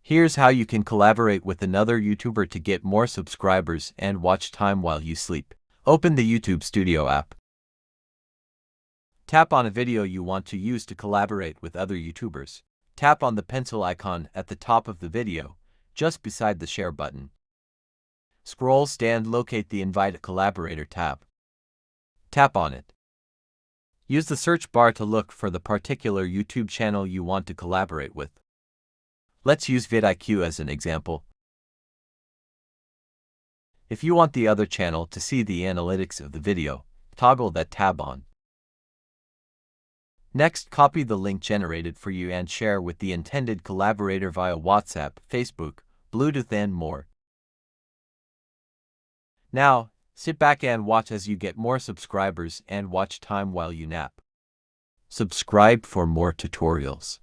Here's how you can collaborate with another YouTuber to get more subscribers and watch time while you sleep. Open the YouTube Studio app. Tap on a video you want to use to collaborate with other YouTubers. Tap on the pencil icon at the top of the video, just beside the share button. Scroll and locate the Invite a Collaborator tab. Tap on it. Use the search bar to look for the particular YouTube channel you want to collaborate with. Let's use vidIQ as an example. If you want the other channel to see the analytics of the video, toggle that tab on. Next, copy the link generated for you and share with the intended collaborator via WhatsApp, Facebook, Bluetooth and more. Now, sit back and watch as you get more subscribers and watch time while you nap. Subscribe for more tutorials.